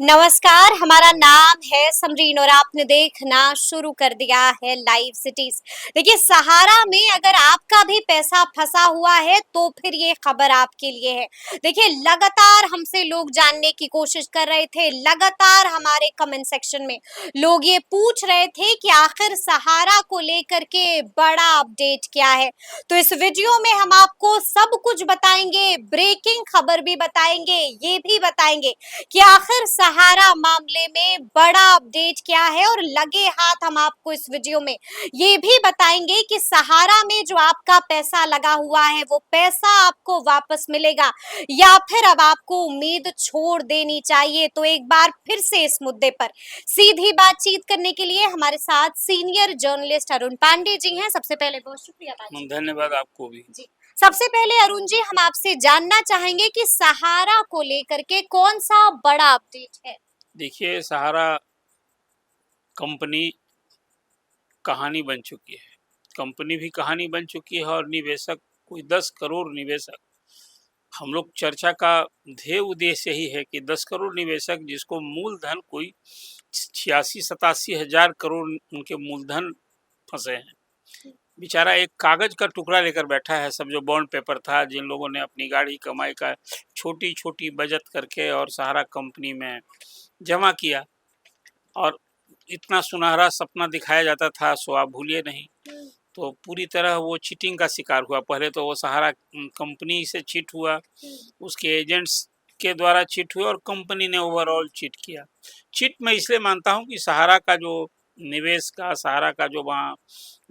नमस्कार, हमारा नाम है समरीन और आपने देखना शुरू कर दिया है लाइव सिटीज। देखिए, सहारा में अगर आपका भी पैसा फंसा हुआ है तो फिर ये खबर आपके लिए है। देखिए, लगातार हमसे लोग जानने की कोशिश कर रहे थे, लगातार हमारे कमेंट सेक्शन में लोग ये पूछ रहे थे कि आखिर सहारा को लेकर के बड़ा अपडेट क्या है। तो इस वीडियो में हम आपको सब कुछ बताएंगे, ब्रेकिंग खबर भी बताएंगे, ये भी बताएंगे कि आखिर सहारा मामले में बड़ा अपडेट क्या है। और लगे हाथ हम आपको इस वीडियो में ये भी बताएंगे कि सहारा में जो आपका पैसा लगा हुआ है वो पैसा आपको वापस मिलेगा या फिर अब आपको उम्मीद छोड़ देनी चाहिए। तो एक बार फिर से इस मुद्दे पर सीधी बातचीत करने के लिए हमारे साथ सीनियर जर्नलिस्ट अरुण पांडे जी हैं। सबसे पहले बहुत शुक्रिया पांडे। धन्यवाद आपको भी जी, सबसे पहले अरुण जी, हम आपसे जानना चाहेंगे कि सहारा को लेकर के कौन सा बड़ा अपडेट है। देखिए, सहारा कंपनी कहानी बन चुकी है। कंपनी भी कहानी बन चुकी है और निवेशक कोई 10 करोड़ निवेशक। हम लोग चर्चा का ध्येय उद्देश्य यही है कि 10 करोड़ निवेशक जिसको मूलधन कोई 86-87 हजार करोड़ उनके मूलधन फंसे हैं। बेचारा एक कागज का टुकड़ा लेकर बैठा है। सब जो बॉन्ड पेपर था, जिन लोगों ने अपनी गाड़ी कमाई का छोटी छोटी बचत करके और सहारा कंपनी में जमा किया और इतना सुनहरा सपना दिखाया जाता था, सो आप भूलिए नहीं। तो पूरी तरह वो चीटिंग का शिकार हुआ। पहले तो वो सहारा कंपनी से चीट हुआ, उसके एजेंट्स के द्वारा चीट हुआ और कंपनी ने ओवरऑल चीट किया। चीट मैं इसलिए मानता हूँ कि सहारा का जो निवेश का, सहारा का जो वहाँ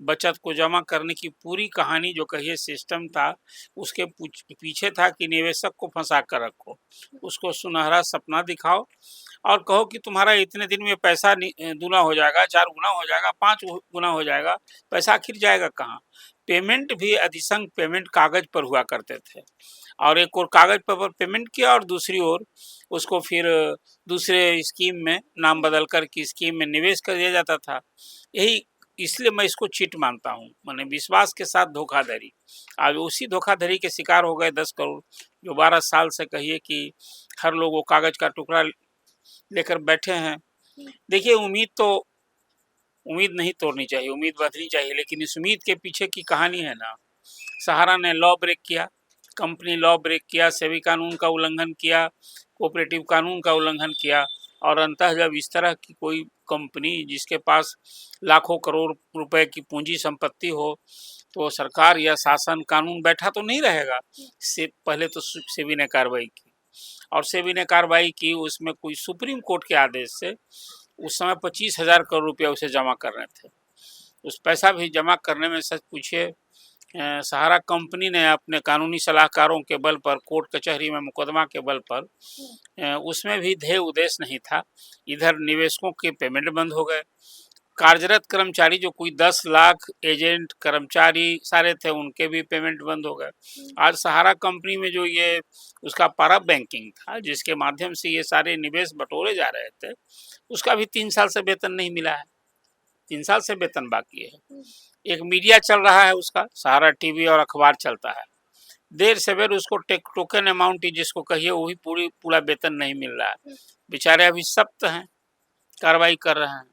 बचत को जमा करने की पूरी कहानी जो कहिए सिस्टम था, उसके पीछे था कि निवेशक को फंसा कर रखो, उसको सुनहरा सपना दिखाओ और कहो कि तुम्हारा इतने दिन में पैसा दूना हो जाएगा, 4 गुना हो जाएगा, 5 गुना हो जाएगा। पैसा आखिर जाएगा कहाँ? पेमेंट भी अधिसंख्य पेमेंट कागज पर हुआ करते थे और एक और कागज पर पेमेंट किया और दूसरी ओर उसको फिर दूसरे स्कीम में नाम बदल कर की स्कीम में निवेश कर दिया जाता था। यही इसलिए मैं इसको चीट मानता हूँ, माने विश्वास के साथ धोखाधड़ी। आज उसी धोखाधड़ी के शिकार हो गए 10 करोड़, जो 12 साल से कहिए कि हर लोग वो कागज का टुकड़ा लेकर बैठे हैं। देखिए, उम्मीद नहीं तोड़नी चाहिए, उम्मीद बंधनी चाहिए, लेकिन इस उम्मीद के पीछे की कहानी है ना। सहारा ने लॉ ब्रेक किया, कंपनी लॉ ब्रेक किया, सेबी कानून का उल्लंघन किया, कोऑपरेटिव कानून का उल्लंघन किया और अंततः जब इस तरह की कोई कंपनी जिसके पास लाखों करोड़ रुपए की पूंजी संपत्ति हो, तो सरकार या शासन कानून बैठा तो नहीं रहेगा। से पहले तो सेबी ने कार्रवाई की और सेबी ने कार्रवाई की, उसमें कोई सुप्रीम कोर्ट के आदेश से उस समय 25,000 करोड़ रुपया उसे जमा करने थे। उस पैसा भी जमा करने में सच पूछिए, सहारा कंपनी ने अपने कानूनी सलाहकारों के बल पर, कोर्ट कचहरी में मुकदमा के बल पर, उसमें भी ध्येय उद्देश्य नहीं था। इधर निवेशकों के पेमेंट बंद हो गए, कार्यरत कर्मचारी जो कोई 10 लाख एजेंट कर्मचारी सारे थे, उनके भी पेमेंट बंद हो गए। आज सहारा कंपनी में जो ये उसका पारा बैंकिंग था, जिसके माध्यम से ये सारे निवेश बटोरे जा रहे थे, उसका भी 3 साल से वेतन नहीं मिला है। 3 साल से वेतन बाकी है। एक मीडिया चल रहा है उसका, सहारा टीवी और अखबार चलता है। देर सवेर उसको टोकन अमाउंट जिसको कहिए वही पूरा वेतन नहीं मिल रहा है। बेचारे अभी सख्त हैं, कार्रवाई कर रहे हैं।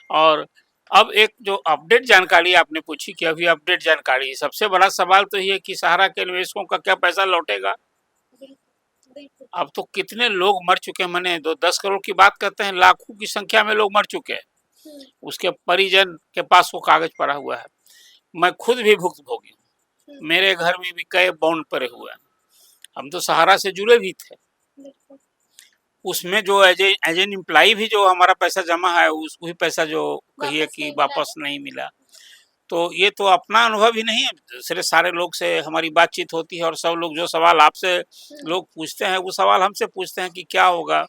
और अब एक जो अपडेट जानकारी आपने पूछी कि अभी अपडेट जानकारी, सबसे बड़ा सवाल तो ये कि सहारा के निवेशकों का क्या पैसा लौटेगा। अब तो कितने लोग मर चुके हैं, मैंने 10 करोड़ की बात करते हैं, लाखों की संख्या में लोग मर चुके हैं। उसके परिजन के पास वो कागज पड़ा हुआ है। मैं खुद भी भुक्तभोगी हूँ, मेरे घर में भी कई बॉन्ड पड़े हुए हैं। हम तो सहारा से जुड़े भी थे, उसमें जो एज एन एम्प्लॉई भी जो हमारा पैसा जमा है, उस वही पैसा जो कहिए कि वापस नहीं मिला। तो ये तो अपना अनुभव ही नहीं है, दूसरे सारे लोग से हमारी बातचीत होती है और सब लोग जो सवाल आपसे लोग पूछते हैं वो सवाल हमसे पूछते हैं कि क्या होगा,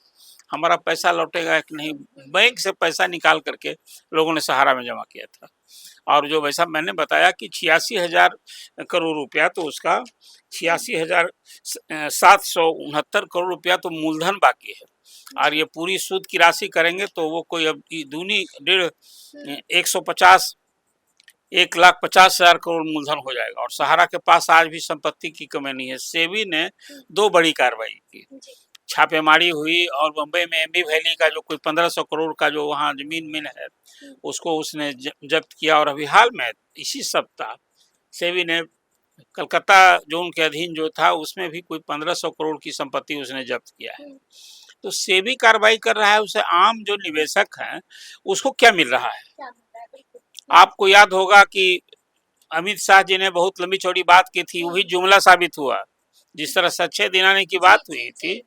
हमारा पैसा लौटेगा कि नहीं। बैंक से पैसा निकाल करके लोगों ने सहारा में जमा किया था और जो वैसा मैंने बताया कि 86,000 करोड़ रुपया, तो उसका 86,769 करोड़ रुपया तो मूलधन बाकी है और ये पूरी सूद की राशि करेंगे तो वो कोई अब दूनी 1,50,000 करोड़ मूलधन हो जाएगा। और सहारा के पास आज भी संपत्ति की कमी नहीं है। सेबी ने 2 बड़ी कार्रवाई की। छापेमारी हुई और बम्बई में एम्बी वैली का जो कोई 1500 करोड़ का जो वहाँ जमीन मिन है उसको उसने जब्त किया। और अभी हाल में इसी सप्ताह सेबी ने कलकत्ता जोन के अधीन जो था उसमें भी कोई 1500 करोड़ की संपत्ति उसने जब्त किया है। तो सेबी कार्रवाई कर रहा है, उसे आम जो निवेशक हैं उसको क्या मिल रहा है? आपको याद होगा कि अमित शाह जी ने बहुत लंबी चौड़ी बात की थी, वही जुमला साबित हुआ। जिस तरह से अक्षय दिनाने की बात हुई थी,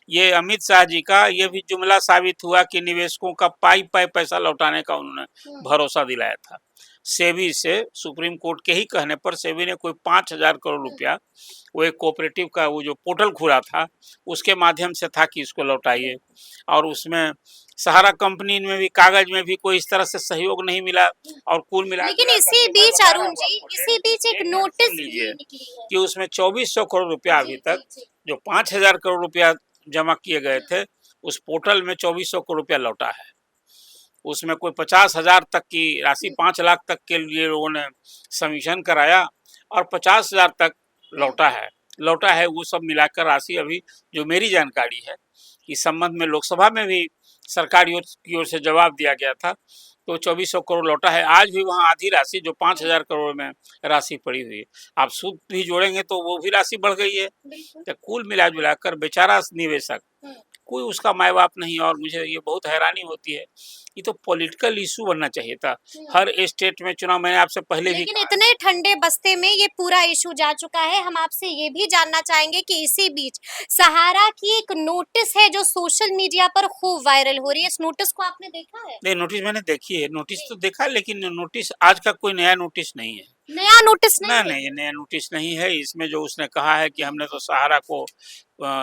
ये अमित शाह जी का ये भी जुमला साबित हुआ कि निवेशकों का पाई पाई पैसा लौटाने का उन्होंने भरोसा दिलाया था। सेबी से सुप्रीम कोर्ट के ही कहने पर सेबी ने कोई 5,000 करोड़ रुपया वो एक कोऑपरेटिव का वो जो पोर्टल खुला था उसके माध्यम से था कि इसको लौटाइए। और उसमें सहारा कंपनी में भी कागज में भी कोई इस तरह से सहयोग नहीं मिला। और कुल मिला लेकिन इसी बीच अरुण जी, इसी बीच एक नोटिस लीजिए निकली है कि उसमें 2400 करोड़ रुपया अभी तक जो 5,000 करोड़ रुपया जमा किए गए थे उस पोर्टल में 2400 करोड़ रुपया लौटा है। उसमें कोई 50,000 तक की राशि 5 लाख तक के लिए लोगों ने सबमिशन कराया और 50,000 तक लौटा है। वो सब मिलाकर राशि अभी जो मेरी जानकारी है इस संबंध में लोकसभा में भी सरकार की ओर से जवाब दिया गया था, तो 2400 करोड़ लौटा है। आज भी वहाँ आधी राशि जो 5,000 करोड़ में राशि पड़ी हुई है, आप सूद भी जोड़ेंगे तो वो भी राशि बढ़ गई है। तो कुल मिला जुलाकर बेचारा निवेशक कोई उसका माय बाप नहीं। और मुझे ये बहुत हैरानी होती है, ये तो पॉलिटिकल इशू बनना चाहिए था हर स्टेट में चुनाव। मैंने आपसे पहले भी लेकिन इतने ठंडे बस्ते में ये पूरा इशू जा चुका है। हम आपसे ये भी जानना चाहेंगे कि इसी बीच सहारा की एक नोटिस है जो सोशल मीडिया पर खूब वायरल हो रही है, इस नोटिस को आपने देखा है? नहीं, नोटिस मैंने देखी है, नोटिस तो देखा, लेकिन नोटिस आज का कोई नया नोटिस नहीं है। नया नोटिस ना नहीं है? नहीं, नया नोटिस नहीं है। इसमें जो उसने कहा है कि हमने तो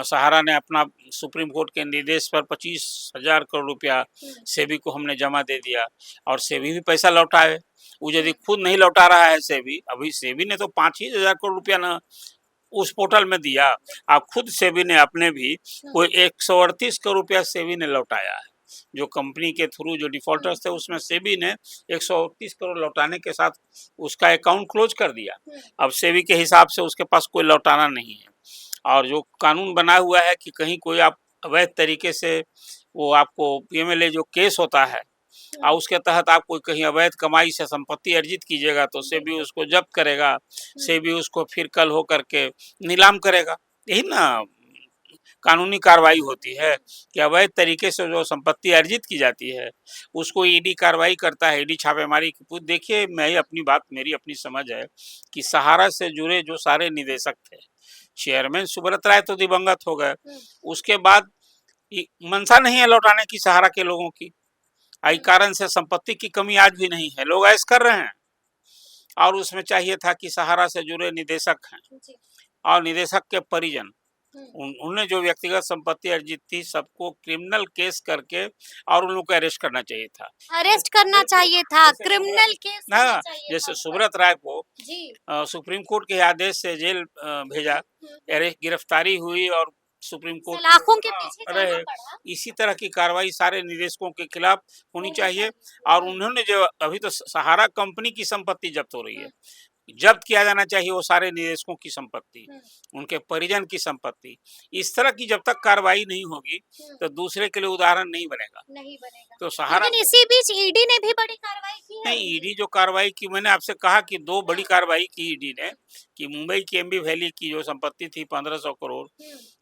सहारा ने अपना सुप्रीम कोर्ट के निर्देश पर 25,000 करोड़ रुपया सेबी को हमने जमा दे दिया और सेबी भी पैसा लौटाए। वो यदि खुद नहीं लौटा रहा है सेबी, अभी सेबी ने तो 5,000 करोड़ रुपया ना उस पोर्टल में दिया। अब खुद सेबी ने अपने भी कोई 138 करोड़ रुपया सेबी ने लौटाया है। जो कंपनी के थ्रू जो डिफॉल्टर्स थे उसमें सेबी ने 138 करोड़ लौटाने के साथ उसका अकाउंट क्लोज कर दिया। अब सेबी के हिसाब से उसके पास कोई लौटाना नहीं है। और जो कानून बना हुआ है कि कहीं कोई आप अवैध तरीके से वो आपको पीएमएलए जो केस होता है और उसके तहत आप कोई कहीं अवैध कमाई से संपत्ति अर्जित कीजिएगा तो सेबी उसको जब्त करेगा, सेबी उसको फिर कल हो करके नीलाम करेगा। यही ना कानूनी कार्रवाई होती है कि अवैध तरीके से जो संपत्ति अर्जित की जाती है उसको ईडी कार्रवाई करता है, ईडी छापेमारी। देखिए, मैं अपनी बात, मेरी अपनी समझ है कि सहारा से जुड़े जो सारे निदेशक थे, चेयरमैन सुब्रत राय तो दिवंगत हो गए, उसके बाद मंशा नहीं है लौटाने की सहारा के लोगों की। आई कारण से संपत्ति की कमी आज भी नहीं है, लोग ऐश कर रहे हैं। और उसमें चाहिए था कि सहारा से जुड़े निदेशक हैं और निदेशक के परिजन, उन्होंने जो व्यक्तिगत संपत्ति अर्जित थी सबको क्रिमिनल केस करके और उन लोगों को अरेस्ट करना चाहिए था। अरेस्ट करना चाहिए था, क्रिमिनल केस होना चाहिए जैसे था। सुब्रत राय को जी। सुप्रीम कोर्ट के आदेश से जेल भेजा, गिरफ्तारी हुई और सुप्रीम कोर्ट सलाखों के पीछे रहे। जाना पड़ा। इसी तरह की कार्रवाई सारे निदेशकों के खिलाफ होनी चाहिए। और उन्होंने जो अभी तो सहारा कंपनी की संपत्ति जब्त हो रही है, जब्त किया जाना चाहिए वो सारे निदेशकों की संपत्ति, उनके परिजन की संपत्ति। इस तरह की जब तक कार्रवाई नहीं होगी तो दूसरे के लिए उदाहरण नहीं बनेगा। तो सहारा, लेकिन इसी बीच ईडी ने भी बड़ी कार्रवाई की है। नहीं, ईडी जो कार्रवाई की, मैंने आपसे कहा कि 2 बड़ी कार्रवाई की ईडी ने, कि मुंबई की एम्बी वैली की जो संपत्ति थी 1500 करोड़,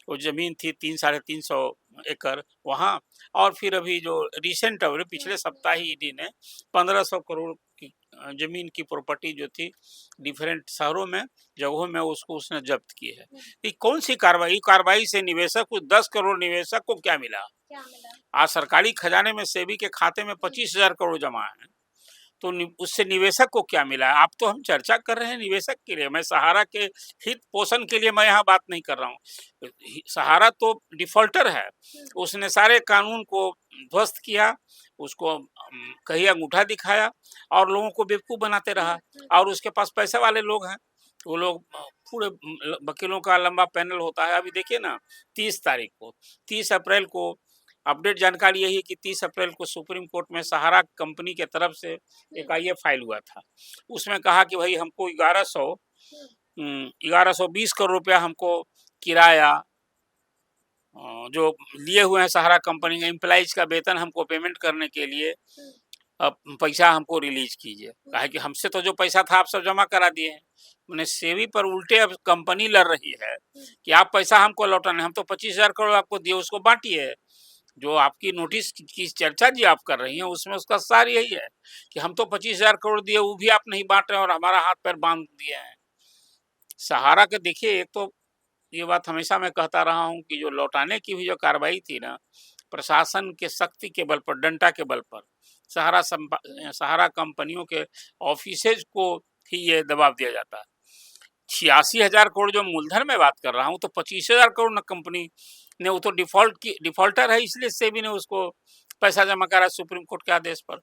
वो जमीन थी 3-350 एकड़ वहाँ, और फिर अभी जो रिसेंट पिछले सप्ताह ही ईडी ने 1500 करोड़ की जमीन की प्रॉपर्टी जो थी डिफरेंट शहरों में, जगहों में, उसको उसने जब्त की है। ये कौन सी कार्रवाई से निवेशक को 10 करोड़ निवेशक को क्या मिला? आज सरकारी खजाने में सेबी के खाते में 25,000 करोड़ जमा है, तो उससे निवेशक को क्या मिला? आप तो हम चर्चा कर रहे हैं निवेशक के लिए, मैं सहारा के हित पोषण के लिए मैं यहाँ बात नहीं कर रहा हूँ। सहारा तो डिफॉल्टर है, उसने सारे कानून को ध्वस्त किया, उसको कहीं अंगूठा दिखाया और लोगों को बेवकूफ़ बनाते रहा। और उसके पास पैसे वाले लोग हैं, वो लोग पूरे वकीलों का लंबा पैनल होता है। अभी देखिए ना, 30 अप्रैल को अपडेट जानकारी यही है कि 30 अप्रैल को सुप्रीम कोर्ट में सहारा कंपनी के तरफ से एक आईए फाइल हुआ था। उसमें कहा कि भाई हमको 1120 करोड़ रुपया हमको किराया जो लिए हुए हैं सहारा कंपनी के एम्प्लॉइज का वेतन हमको पेमेंट करने के लिए अब पैसा हमको रिलीज कीजिए। काहे कि हमसे तो जो पैसा था आप सब जमा करा दिए हैं। मैंने सेबी पर उल्टे अब कंपनी लड़ रही है कि आप पैसा हमको लौटाने, हम तो 25,000 करोड़ आपको दिए, उसको बांटिए। जो आपकी नोटिस की चर्चा जी आप कर रही हैं उसमें उसका सार यही है कि हम तो 25,000 करोड़ दिए, वो भी आप नहीं बांट रहे हैं और हमारा हाथ पैर बांध दिए हैं। सहारा के देखिए, एक तो ये बात हमेशा मैं कहता रहा हूँ कि जो लौटाने की भी जो कार्रवाई थी ना, प्रशासन के शक्ति के बल पर, डंडा के बल पर सहारा कंपनियों के ऑफिसेज को ही ये दबाव दिया जाता है। 86,000 करोड़ जो मूलधन में बात कर रहा हूँ, तो 25,000 करोड़ न कंपनी ने, वो तो डिफॉल्टर है, इसलिए सेबी ने उसको पैसा जमा करा सुप्रीम कोर्ट के आदेश पर।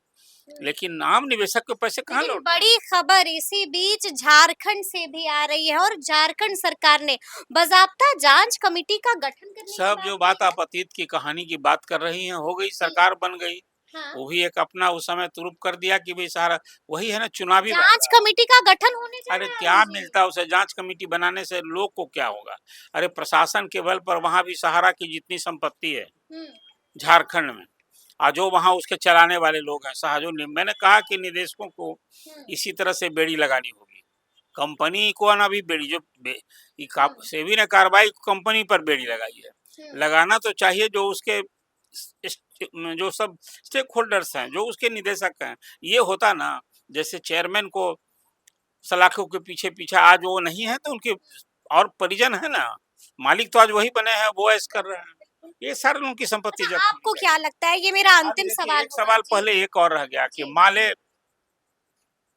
लेकिन आम निवेशक के पैसे कहाँ लेकिन लौटे? बड़ी खबर इसी बीच झारखंड से भी आ रही है और झारखंड सरकार ने बाजाब्ता जांच कमेटी का गठन करने की सब जो बात की है। आप अतीत की कहानी की बात कर रही हैं, हो गई, जी, सरकार बन गई। हाँ। वो भी एक अपना उस समय तुरुप कर दिया कि भाई सहारा, वही है ना चुनावी जांच वायदा। कमेटी का गठन होने जा अरे रहा है क्या अरुण जी। मिलता है उसे जांच कमेटी बनाने से, लोग को क्या होगा? अरे प्रशासन के बल पर वहां भी सहारा की जितनी संपत्ति है हम्म, झारखंड में, और जो वहाँ उसके चलाने वाले लोग हैं, मैंने कहा कि निदेशकों को हम्म, इसी तरह से बेड़ी लगानी होगी। कंपनी को ना भी बेड़ी, जो सेबी ने कार्रवाई कंपनी पर बेड़ी लगाई है, लगाना तो चाहिए जो उसके जो सब स्टेक होल्डर्स हैं, जो उसके निदेशक हैं। ये होता ना, जैसे चेयरमैन को सलाखों के पीछे पीछे आज वो नहीं है तो उनके और परिजन है ना, मालिक तो आज वही बने हैं, वो ऐश कर रहे हैं। ये सारी उनकी संपत्ति अच्छा, जब्त होनी आपको चाहिए। क्या लगता है, ये मेरा अब अंतिम देखिए, सवाल एक होगा सवाल जी। पहले एक और रह गया कि जी, माले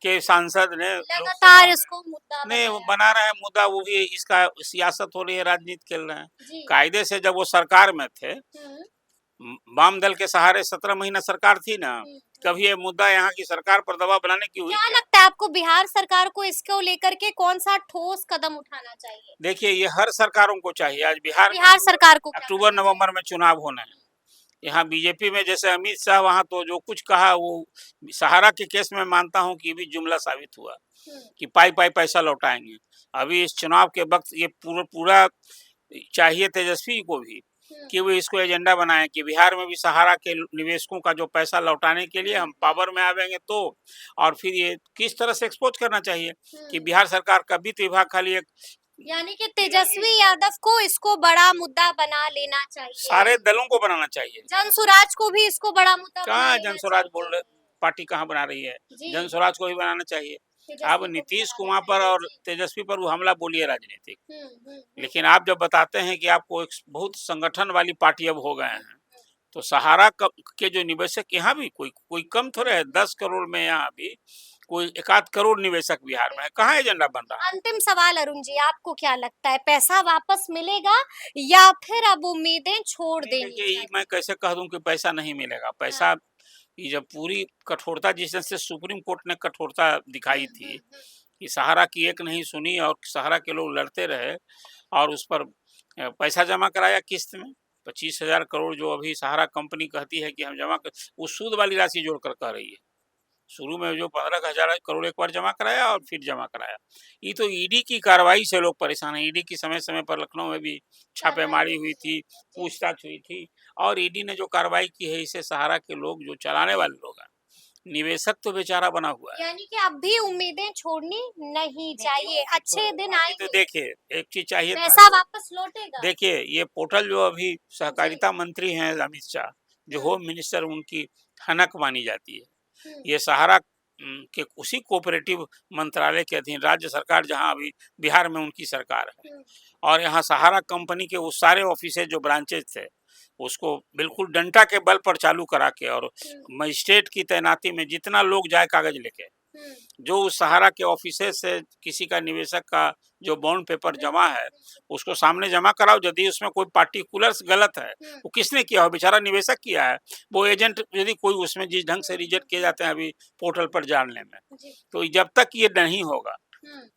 के सांसद ने लोकसभा लगातार में इसको मुद्दा नहीं वो बनाया। बना रहे हैं मुद्दा, वो भी इसका सियासत हो रही है, राजनीति खेल रहे हैं। जी, कायदे से जब वो सरकार में थे, वाम दल के सहारे 17 महीना सरकार थी ना, कभी ये मुद्दा यहाँ की सरकार पर दबाव बनाने की हुई क्या क्या? लगता है आपको, बिहार सरकार को इसको लेकर के कौन सा ठोस कदम उठाना चाहिए? देखिए, ये हर सरकारों को चाहिए। आज बिहार में बिहार सरकार को क्या अक्टूबर करना नवंबर में चुनाव होना है। यहाँ बीजेपी में जैसे अमित शाह, वहाँ तो जो कुछ कहा वो सहारा के केस में मानता हूँ कि भी जुमला साबित हुआ चाहिए? कि पाई पाई पैसा लौटाएंगे। अभी इस चुनाव के वक्त ये पूरा पूरा चाहिए तेजस्वी को भी कि वो इसको एजेंडा बनाएं कि बिहार में भी सहारा के निवेशकों का जो पैसा लौटाने के लिए हम पावर में आवेंगे तो, और फिर ये किस तरह से एक्सपोज करना चाहिए कि बिहार सरकार का वित्त विभाग खाली एक, यानी कि तेजस्वी यादव को इसको बड़ा मुद्दा बना लेना चाहिए। सारे दलों को बनाना चाहिए। जन स्वराज को भी इसको बड़ा मुद्दा बना कहाँ लेना जनस्वराज बोल चाहिए। रहे, पार्टी कहाँ बना रही है? जी, जनस्वराज को भी बनाना चाहिए। तेजस्वी आप को भी नीतीश बनाना कुमार पर चाहिए, और जी। तेजस्वी पर वो हमला बोलिए राजनीतिक, हम्म। लेकिन आप जब बताते हैं कि आपको एक बहुत संगठन वाली पार्टी अब हो गए हैं, तो सहारा के जो निवेशक यहाँ भी कोई कोई कम थोड़े है, 10 करोड़ में यहाँ भी कोई 1 करोड़ निवेशक बिहार में है, कहाँ एजेंडा बन रहा है? अंतिम सवाल अरुण जी, आपको क्या लगता है, पैसा वापस मिलेगा या फिर अब उम्मीदें छोड़ नहीं, देनी देखिए, ये चाहिए? मैं कैसे कह दूं कि पैसा नहीं मिलेगा। पैसा, ये जब पूरी कठोरता जिस तरह से सुप्रीम कोर्ट ने कठोरता दिखाई थी कि सहारा की एक नहीं सुनी और सहारा के लोग लड़ते रहे और उस पर पैसा जमा कराया किस्त में 25,000 करोड़, जो अभी सहारा कंपनी कहती है कि हम जमा कर, वो सूद वाली राशि जोड़कर कह रही है। शुरू में जो 15,000 करोड़ एक बार जमा कराया और फिर जमा कराया। ये तो ईडी की कार्रवाई से लोग परेशान हैं। ईडी की समय समय पर लखनऊ में भी छापेमारी हुई थी, पूछताछ हुई थी, और ईडी ने जो कार्रवाई की है, इससे सहारा के लोग जो चलाने वाले लोग हैं, निवेशक तो बेचारा बना हुआ है। यानी कि अब भी उम्मीदें छोड़नी नहीं चाहिए, अच्छे दिन तो आएंगे, देखिए, एक चीज चाहिए था, पैसा वापस लौटेगा। देखिए ये पोर्टल जो अभी सहकारिता मंत्री हैं अमित शाह, जो होम मिनिस्टर, उनकी हनक मानी जाती है। ये सहारा के उसी कोऑपरेटिव मंत्रालय के अधीन राज्य सरकार, जहां अभी बिहार में उनकी सरकार है, और यहाँ सहारा कंपनी के वो सारे ऑफिसेज जो ब्रांचेज थे, उसको बिल्कुल डंडा के बल पर चालू करा के, और मजिस्ट्रेट की तैनाती में जितना लोग जाए कागज लेके, जो उस सहारा के ऑफिसेज से किसी का निवेशक का जो बॉन्ड पेपर जमा है उसको सामने जमा कराओ। यदि उसमें कोई पार्टिकुलर्स गलत है, वो किसने किया हो, बेचारा निवेशक किया है, वो एजेंट यदि कोई उसमें जिस ढंग से रिजेक्ट किए जाते हैं अभी पोर्टल पर जानने में, तो जब तक ये नहीं होगा,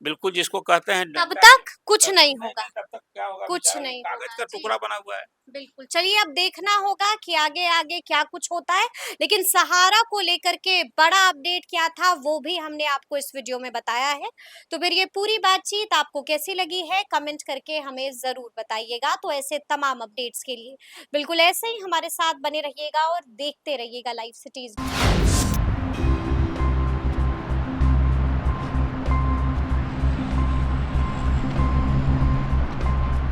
बिल्कुल जिसको कहते हैं तब तक कुछ नहीं होगा। तब तक क्या होगा, कुछ बेचारा नहीं कागज होगा का जी। टुकड़ा बना हुआ है। बिल्कुल, चलिए अब देखना होगा कि आगे आगे क्या कुछ होता है, लेकिन सहारा को लेकर के बड़ा अपडेट क्या था वो भी हमने आपको इस वीडियो में बताया है। तो फिर ये पूरी बातचीत आपको कैसी लगी है कमेंट करके हमें ज़रूर बताइएगा। तो ऐसे तमाम अपडेट्स के लिए बिल्कुल ऐसे ही हमारे साथ बने रहिएगा और देखते रहिएगा लाइव सिटीज़।